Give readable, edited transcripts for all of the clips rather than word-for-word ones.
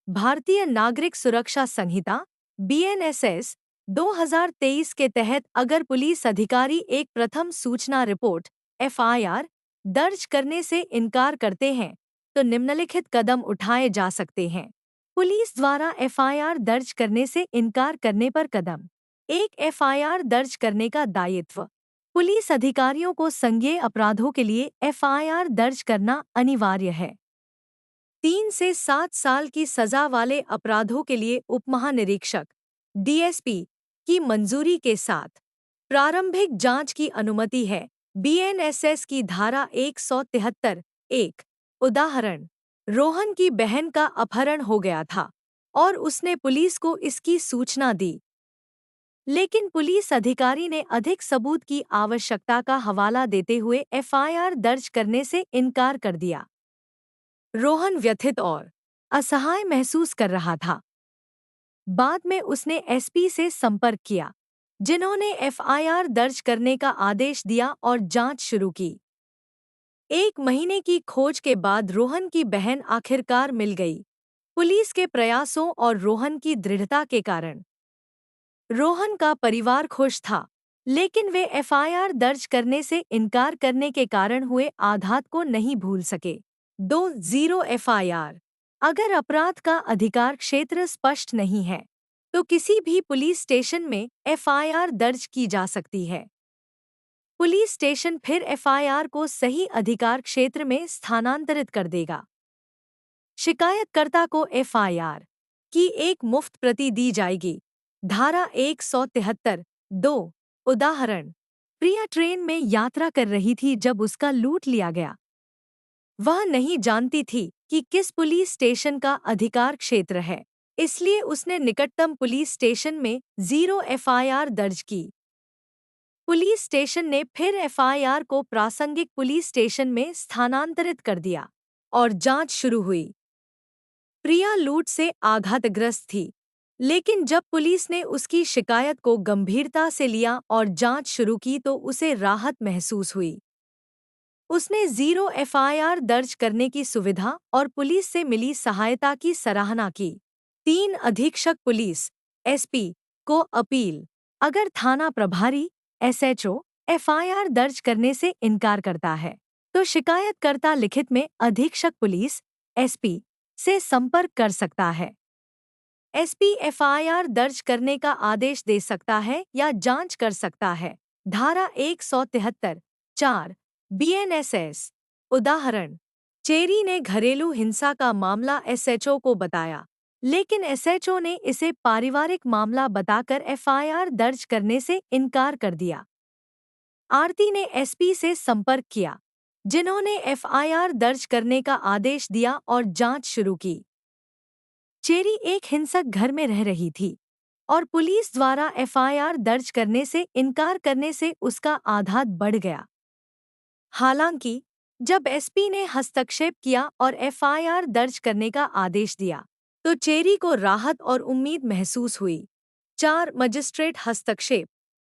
भारतीय नागरिक सुरक्षा संहिता (BNSS) 2023 के तहत अगर पुलिस अधिकारी एक प्रथम सूचना रिपोर्ट (FIR) दर्ज करने से इनकार करते हैं, तो निम्नलिखित कदम उठाए जा सकते हैं। पुलिस द्वारा FIR दर्ज करने से इनकार करने पर कदम। 1. FIR दर्ज करने का दायित्व। पुलिस अधिकारियों को संज्ञेय अपराधों के लिए FIR दर्ज करना अनिवार्य है। 3 से 7 साल की सजा वाले अपराधों के लिए उपमहानिरीक्षक (DSP) की मंजूरी के साथ प्रारंभिक जांच की अनुमति है। BNSS की धारा 173 1। उदाहरण: रोहन की बहन का अपहरण हो गया था और उसने पुलिस को इसकी सूचना दी, लेकिन पुलिस अधिकारी ने अधिक सबूत की आवश्यकता का हवाला देते हुए FIR दर्ज करने से इनकार कर दिया। रोहन व्यथित और असहाय महसूस कर रहा था। बाद में उसने SP से संपर्क किया, जिन्होंने FIR दर्ज करने का आदेश दिया और जांच शुरू की। 1 महीने की खोज के बाद रोहन की बहन आखिरकार मिल गई। पुलिस के प्रयासों और रोहन की दृढ़ता के कारण रोहन का परिवार खुश था, लेकिन वे FIR दर्ज करने से इनकार करने के कारण हुए आघात को नहीं भूल सके। 2. FIR। अगर अपराध का अधिकार क्षेत्र स्पष्ट नहीं है, तो किसी भी पुलिस स्टेशन में FIR दर्ज की जा सकती है। पुलिस स्टेशन फिर FIR को सही अधिकार क्षेत्र में स्थानांतरित कर देगा। शिकायतकर्ता को FIR की एक मुफ्त प्रति दी जाएगी। धारा 173 2। उदाहरण: प्रिया ट्रेन में यात्रा कर रही थी जब उसका लूट लिया गया। वह नहीं जानती थी कि किस पुलिस स्टेशन का अधिकार क्षेत्र है, इसलिए उसने निकटतम पुलिस स्टेशन में 0 FIR दर्ज की। पुलिस स्टेशन ने फिर FIR को प्रासंगिक पुलिस स्टेशन में स्थानांतरित कर दिया और जांच शुरू हुई। प्रिया लूट से आघातग्रस्त थी, लेकिन जब पुलिस ने उसकी शिकायत को गंभीरता से लिया और जांच शुरू की तो उसे राहत महसूस हुई। उसने 0 FIR दर्ज करने की सुविधा और पुलिस से मिली सहायता की सराहना की। 3. अधीक्षक पुलिस SP को अपील। अगर थाना प्रभारी SHO FIR दर्ज करने से इनकार करता है, तो शिकायतकर्ता लिखित में अधीक्षक पुलिस SP से संपर्क कर सकता है। SP FIR दर्ज करने का आदेश दे सकता है या जांच कर सकता है। धारा 173 4 BNSS। उदाहरण: चेरी ने घरेलू हिंसा का मामला SHO को बताया, लेकिन SHO ने इसे पारिवारिक मामला बताकर FIR दर्ज करने से इनकार कर दिया। आरती ने SP से संपर्क किया, जिन्होंने FIR दर्ज करने का आदेश दिया और जांच शुरू की। चेरी एक हिंसक घर में रह रही थी और पुलिस द्वारा FIR दर्ज करने से इनकार करने से उसका आघात बढ़ गया। हालांकि जब SP ने हस्तक्षेप किया और FIR दर्ज करने का आदेश दिया, तो चेरी को राहत और उम्मीद महसूस हुई। 4. मजिस्ट्रेट हस्तक्षेप।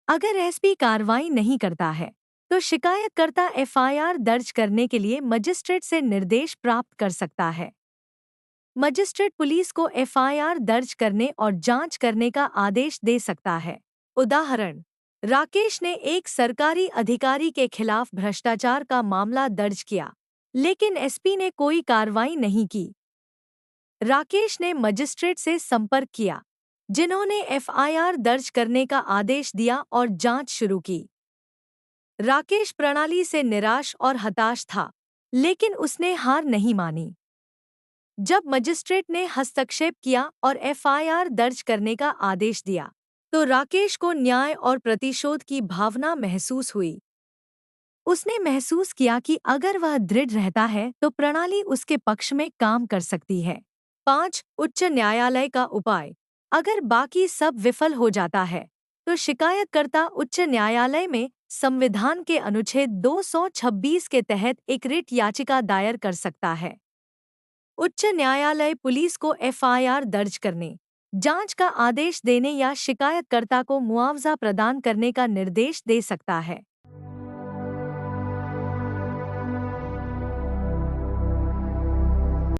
अगर SP कार्रवाई नहीं करता है, तो शिकायतकर्ता FIR दर्ज करने के लिए मजिस्ट्रेट से निर्देश प्राप्त कर सकता है। मजिस्ट्रेट पुलिस को FIR दर्ज करने और जांच करने का आदेश दे सकता है। उदाहरण: राकेश ने एक सरकारी अधिकारी के खिलाफ भ्रष्टाचार का मामला दर्ज किया, लेकिन SP ने कोई कार्रवाई नहीं की। राकेश ने मजिस्ट्रेट से संपर्क किया, जिन्होंने FIR दर्ज करने का आदेश दिया और जांच शुरू की। राकेश प्रणाली से निराश और हताश था, लेकिन उसने हार नहीं मानी। जब मजिस्ट्रेट ने हस्तक्षेप किया और FIR दर्ज करने का आदेश दिया, तो राकेश को न्याय और प्रतिशोध की भावना महसूस हुई। उसने महसूस किया कि अगर वह दृढ़ रहता है तो प्रणाली उसके पक्ष में काम कर सकती है। 5. उच्च न्यायालय का उपाय। अगर बाकी सब विफल हो जाता है, तो शिकायतकर्ता उच्च न्यायालय में संविधान के अनुच्छेद 226 के तहत एक रिट याचिका दायर कर सकता है। उच्च न्यायालय पुलिस को FIR दर्ज करने, जांच का आदेश देने या शिकायतकर्ता को मुआवजा प्रदान करने का निर्देश दे सकता है।